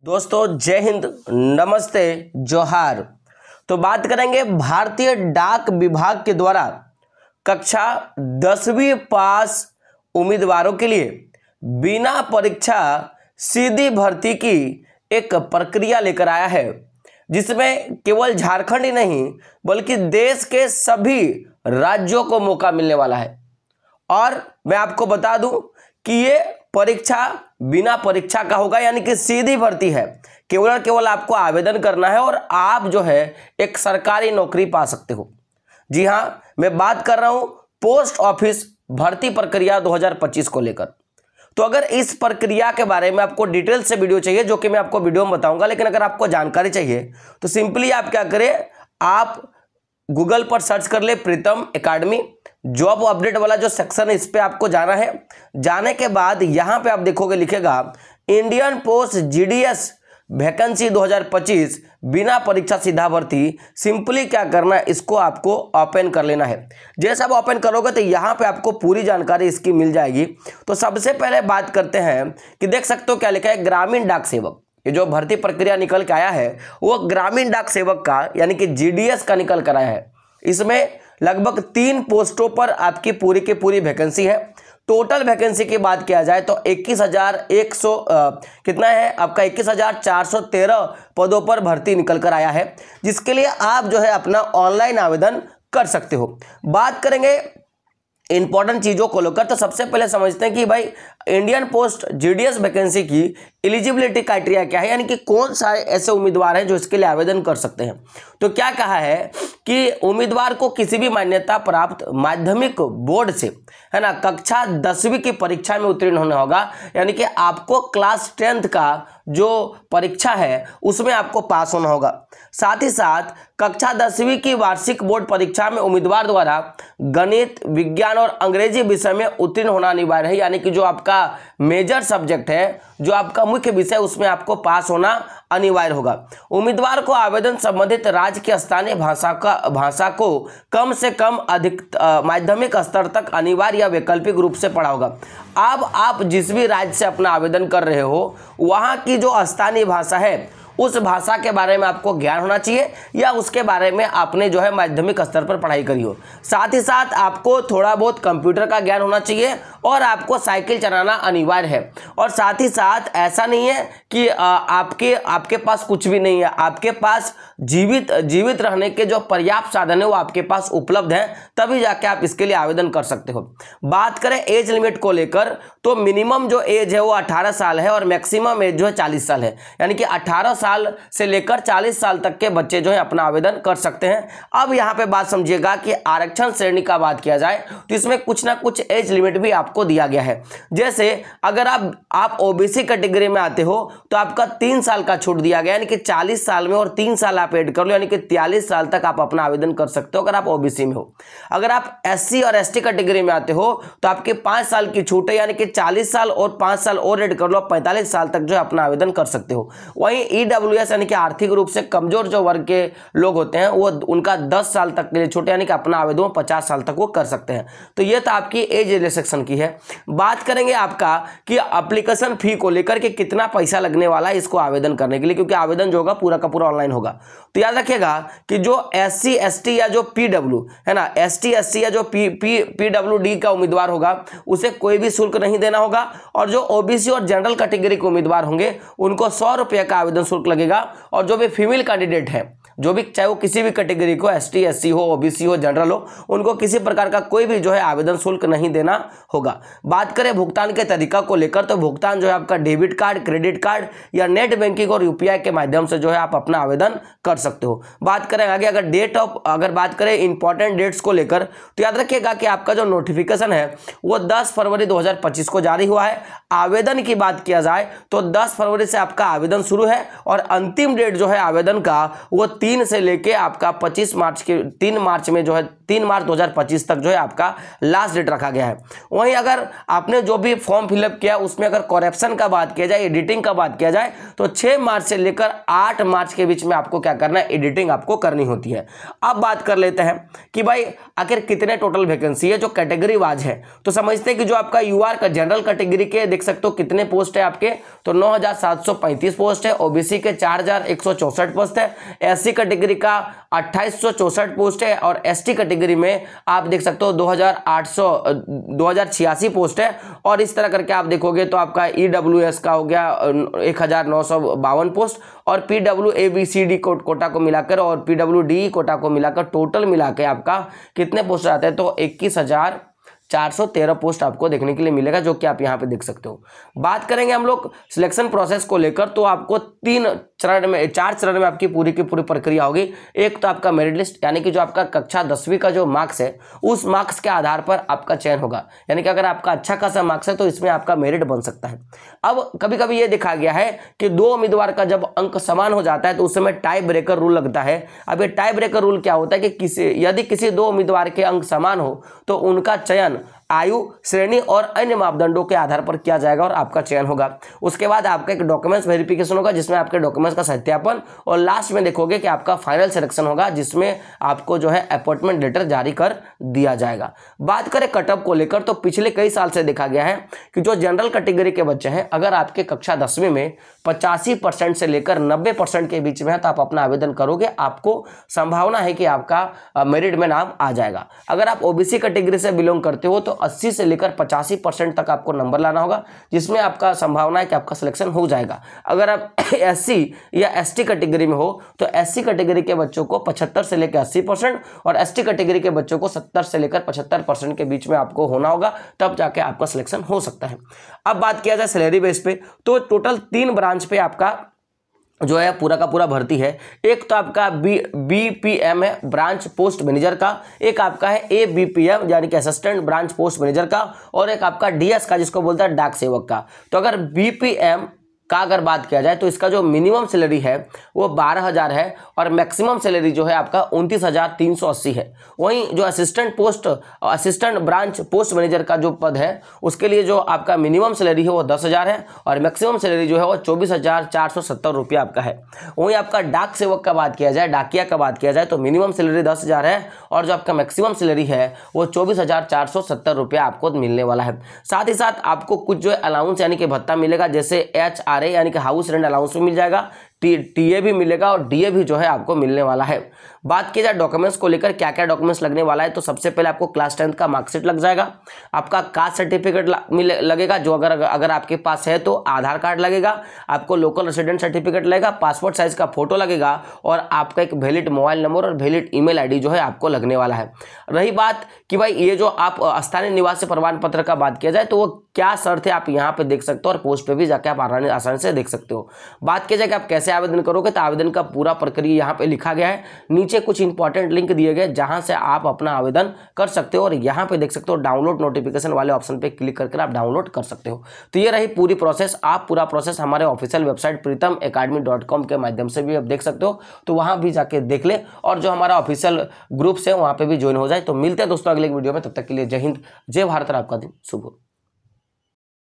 दोस्तों जय हिंद, नमस्ते, जोहार। तो बात करेंगे भारतीय डाक विभाग के द्वारा कक्षा 10वीं पास उम्मीदवारों के लिए बिना परीक्षा सीधी भर्ती की एक प्रक्रिया लेकर आया है, जिसमें केवल झारखंड ही नहीं बल्कि देश के सभी राज्यों को मौका मिलने वाला है। और मैं आपको बता दूं कि ये परीक्षा बिना परीक्षा का होगा, यानी कि सीधी भर्ती है। केवल और केवल आपको आवेदन करना है और आप जो है एक सरकारी नौकरी पा सकते हो। जी हाँ, मैं बात कर रहा हूं पोस्ट ऑफिस भर्ती प्रक्रिया 2025 को लेकर। तो अगर इस प्रक्रिया के बारे में आपको डिटेल से वीडियो चाहिए, जो कि मैं आपको वीडियो में बताऊंगा, लेकिन अगर आपको जानकारी चाहिए तो सिंपली आप क्या करें, आप गूगल पर सर्च कर ले प्रीतम एकेडमी जॉब अपडेट वाला जो सेक्शन है, इस पे आपको जाना है। जाने के बाद यहां पे आप देखोगे लिखेगा इंडियन पोस्ट जीडीएस वैकेंसी 2025 बिना परीक्षा सीधा भर्ती। सिंपली क्या करना है, इसको आपको ओपन कर लेना है। जैसे आप ओपन करोगे तो यहाँ पे आपको पूरी जानकारी इसकी मिल जाएगी। तो सबसे पहले बात करते हैं कि देख सकते हो क्या लिखा है, ग्रामीण डाक सेवक। ये जो भर्ती प्रक्रिया निकल के आया है वो ग्रामीण डाक सेवक का यानी कि जीडीएस का निकल कर आया है। इसमें लगभग 3 पोस्टों पर आपकी पूरी की पूरी वैकेंसी है। टोटल वैकेंसी की बात किया जाए तो 21,100 कितना है आपका 21,413 पदों पर भर्ती निकल कर आया है, जिसके लिए आप जो है अपना ऑनलाइन आवेदन कर सकते हो। बात करेंगे इंपॉर्टेंट चीज़ों को लेकर, तो सबसे पहले समझते हैं कि भाई इंडियन पोस्ट जीडीएस वैकेंसी की एलिजिबिलिटी क्राइटेरिया क्या है, यानी कि कौन सारे ऐसे उम्मीदवार हैं जो इसके लिए आवेदन कर सकते हैं। तो क्या कहा है कि उम्मीदवार को किसी भी मान्यता प्राप्त माध्यमिक बोर्ड से है ना कक्षा 10वीं की परीक्षा में उत्तीर्ण होना होगा, यानी कि आपको क्लास 10th का जो परीक्षा है उसमें आपको पास होना होगा। साथ ही साथ कक्षा 10वीं की वार्षिक बोर्ड परीक्षा में उम्मीदवार द्वारा गणित, विज्ञान और अंग्रेजी विषय में उत्तीर्ण होना अनिवार्य है, यानी कि जो आपका मेजर सब्जेक्ट है, जो आपका मुख्य विषय, उसमें आपको पास होना अनिवार्य होगा। उम्मीदवार को आवेदन संबंधित राज्य की स्थानीय भाषा को कम से कम अधिक माध्यमिक स्तर तक अनिवार्य या वैकल्पिक रूप से पढ़ा होगा। अब आप जिस भी राज्य से अपना आवेदन कर रहे हो वहाँ की जो स्थानीय भाषा है उस भाषा के बारे में आपको ज्ञान होना चाहिए, या उसके बारे में आपने जो है माध्यमिक स्तर पर पढ़ाई करी हो। साथ ही साथ आपको थोड़ा बहुत कंप्यूटर का ज्ञान होना चाहिए और आपको साइकिल चलाना अनिवार्य है। और साथ ही साथ ऐसा नहीं है कि आपके पास कुछ भी नहीं है, आपके पास जीवित रहने के जो पर्याप्त साधन है वो आपके पास उपलब्ध हैं, तभी जाके आप इसके लिए आवेदन कर सकते हो। बात करें एज लिमिट को लेकर, तो मिनिमम जो एज है वो 18 साल है और मैक्सिमम एज जो है 40 साल है, यानी कि 18 साल से लेकर 40 साल तक के बच्चे जो है अपना आवेदन कर सकते हैं। अब यहां पे बात समझिएगा कि आरक्षण श्रेणी का बात किया जाए तो इसमें कुछ ना कुछ एज लिमिट भी आपको दिया गया है। जैसे अगर आप ओबीसी कैटेगरी में आते हो तो आपका 3 साल का छूट दिया गया, यानी कि 40 साल में और 3 साल आप ऐड कर लो, यानी कि 43 साल तक आप अपना आवेदन कर सकते हो अगर आप ओबीसी में हो। अगर आप एससी और एसटी कैटेगरी में आते हो तो आपके 5 साल की छूट है, यानी कि 40 साल और 5 साल और ऐड कर लो, 45 साल तक जो है अपना आवेदन कर सकते हो। वहीं ईडब्ल्यूएस यानी कि आर्थिक रूप से कमजोर जो वर्ग के लोग होते हैं वो उनका 10 साल तक के लिए छूट, यानी कि अपना आवेदन 50 साल तक वो कर सकते हैं। तो ये तो आपकी एज रिलैक्सेशन की है। बात करेंगे आपका कि एप्लीकेशन फी को लेकर के कितना पैसा लगने वाला है इसको आवेदन करने के लिए, क्योंकि आवेदन जो होगा पूरा का पूरा ऑनलाइन होगा। तो याद रखिएगा कि जो एससी एसटी या जो पीडब्ल्यू है ना, एसटी एससी या जो पीडब्ल्यूडी का उम्मीदवार होगा उसे कोई भी शुल्क नहीं देना होगा, और जो ओबीसी और जनरल कैटेगरी के उम्मीदवार होंगे उनको 100 रुपये का आवेदन शुल्क लगेगा। और जो भी फीमेल कैंडिडेट है, जो भी चाहे वो किसी भी कैटेगरी को, एसटी एससी हो, ओबीसी हो, जनरल हो, उनको किसी प्रकार का कोई भी जो है आवेदन शुल्क नहीं देना होगा। बात करें भुगतान के तरीका को लेकर, तो भुगतान जो है आपका डेबिट कार्ड, क्रेडिट कार्ड या नेट बैंकिंग और यूपीआई के माध्यम से जो है आप अपना आवेदन कर सकते हो। बात करें आगे अगर बात करें इंपॉर्टेंट डेट्स को लेकर, तो याद रखिएगा कि आपका जो नोटिफिकेशन है वो 10 फरवरी 2025 को जारी हुआ है। आवेदन की बात किया जाए तो 10 फरवरी से आपका आवेदन शुरू है और अंतिम डेट जो है आवेदन का वो 3 3 से लेके आपका 3 मार्च में जो है 3 मार्च 2025 तक जो है आपका लास्ट डेट रखा गया है। वहीं अगर आपने जो भी फॉर्म फिलअप किया उसमें अगर करेक्शन का बात किया जाए, एडिटिंग का बात किया जाए, तो 6 मार्च से लेकर 8 मार्च के बीच में आपको क्या करना है, एडिटिंग आपको करनी होती है। अब बात कर लेते हैं कि भाई आखिर कितने टोटल वैकेंसी है जो कैटेगरी वाइज है। तो समझते हैं कि जो आपका यूआर का जनरल कैटेगरी के देख सकते हो कितने पोस्ट है आपके, तो 9735 पोस्ट है। ओबीसी के 4164 पोस्ट है। एससी कैटेगरी का 2864 पोस्ट है और एसटी कैटेगरी में आप देख सकते हो 2086 पोस्ट है। और इस तरह करके आप देखोगे तो आपका ईडब्ल्यूएस का हो गया 1952 पोस्ट और पीडब्ल्यूएबीसीडी कोटा को मिलाकर और पीडब्ल्यूडी कोटा को मिलाकर टोटल मिलाकर आपका कितने पोस्ट आते हैं, तो 21,413 पोस्ट आपको देखने के लिए मिलेगा, जो कि आप यहाँ पे देख सकते हो। बात करेंगे हम लोग सिलेक्शन प्रोसेस को लेकर, तो आपको 4 चरण में आपकी पूरी की पूरी प्रक्रिया होगी। एक तो आपका मेरिट लिस्ट, यानी कि जो आपका कक्षा 10वीं का जो मार्क्स है उस मार्क्स के आधार पर आपका चयन होगा। यानी कि अगर आपका अच्छा खासा मार्क्स है तो इसमें आपका मेरिट बन सकता है। अब कभी कभी ये देखा गया है कि 2 उम्मीदवार का जब अंक समान हो जाता है तो उस समय टाई ब्रेकर रूल लगता है। अब ये टाई ब्रेकर रूल क्या होता है कि यदि किसी 2 उम्मीदवार के अंक समान हो तो उनका चयन आयु, श्रेणी और अन्य मापदंडों के आधार पर किया जाएगा और आपका चयन होगा। उसके बाद आपका एक डॉक्यूमेंट्स वेरिफिकेशन होगा जिसमें आपके डॉक्यूमेंट्स का सत्यापन, और लास्ट में देखोगे कि आपका फाइनल सिलेक्शन होगा जिसमें आपको जो है अपॉइंटमेंट लेटर जारी कर दिया जाएगा। बात करें कटअप को लेकर, तो पिछले कई साल से देखा गया है कि जो जनरल कैटेगरी के बच्चे हैं, अगर आपके कक्षा 10वीं में 85% से लेकर 90% के बीच में है तो आप अपना आवेदन करोगे, आपको संभावना है कि आपका मेरिट में नाम आ जाएगा। अगर आप ओबीसी कैटेगरी से बिलोंग करते हो तो 80 से लेकर 85% तक आपको नंबर लाना होगा, जिसमें आपका संभावना है कि आपका सिलेक्शन हो जाएगा। अगर आप एससी या एसटी कैटेगरी में हो तो एससी कैटेगरी के बच्चों को 75 से लेकर 80% और एसटी कैटेगरी के बच्चों को 70 से लेकर 75% के बीच में आपको होना होगा, तब जाके आपका सिलेक्शन हो सकता है। अब बात किया जाए सैलरी बेस पे, तो टोटल 3 ब्रांच पे आपका जो है पूरा का पूरा भर्ती है। एक तो आपका बीपीएम है, ब्रांच पोस्ट मैनेजर का, एक आपका है एबीपीएम यानी कि असिस्टेंट ब्रांच पोस्ट मैनेजर का, और एक आपका डीएस का जिसको बोलता है डाक सेवक का। तो अगर बीपीएम का अगर बात किया जाए तो इसका जो मिनिमम सैलरी है वो 12,000 है और मैक्सिमम सैलरी जो है आपका 29,380 है। वहीं जो असिस्टेंट ब्रांच पोस्ट मैनेजर का जो पद है उसके लिए जो आपका मिनिमम सैलरी है वो 10,000 है और मैक्सिमम सैलरी जो है वो 24,470 रुपया आपका है। वहीं आपका डाक सेवक का बात किया जाए, डाकिया का बात किया जाए, तो मिनिमम सैलरी 10,000 है और जो आपका मैक्सिमम सैलरी है वो 24,470 रुपया आपको मिलने वाला है। साथ ही साथ आपको कुछ जो अलाउंस यानी कि भत्ता मिलेगा, जैसे HRA यानी कि हाउस रेंट अलाउंस भी मिल जाएगा, टीए भी मिलेगा और डीए भी जो है आपको मिलने वाला है। बात की जाए डॉक्यूमेंट्स को लेकर क्या क्या डॉक्यूमेंट्स लगने वाला है, तो सबसे पहले आपको क्लास 10th का मार्कशीट लग जाएगा, आपका कास्ट सर्टिफिकेट लगेगा जो अगर आपके पास है तो आधार कार्ड लगेगा, आपको लोकल रेसिडेंट सर्टिफिकेट लगेगा, पासपोर्ट साइज का फोटो लगेगा और आपका एक वैलिड मोबाइल नंबर और वैलिड ईमेल आईडी जो है आपको लगने वाला है। रही बात कि भाई ये जो आप स्थानीय निवासी प्रमाण पत्र का बात किया जाए तो वो क्या शर्त है आप यहाँ पे देख सकते हो और पोस्ट पे भी जाके आप आसानी से देख सकते हो। बात किया जाए कि आप कैसे आवेदन करोगे, तो आवेदन का पूरा प्रक्रिया यहाँ पे लिखा गया है। नीचे कुछ इंपॉर्टेंट लिंक दिए गए जहां से आप अपना आवेदन कर सकते हो और यहाँ पे देख सकते हो डाउनलोड नोटिफिकेशन वाले ऑप्शन पे क्लिक करके आप डाउनलोड कर सकते हो। तो ये रही पूरी प्रोसेस। आप पूरा प्रोसेस हमारे ऑफिशियल वेबसाइट pritamacademy.com के माध्यम से भी आप देख सकते हो, तो वहां भी जाके देख ले और जो हमारा ऑफिशियल ग्रुप्स है वहां पे भी ज्वाइन हो जाए। तो मिलते हैं दोस्तों अगले वीडियो में, तब तक के लिए जय हिंद, जय भारत और आपका दिन शुभ हो।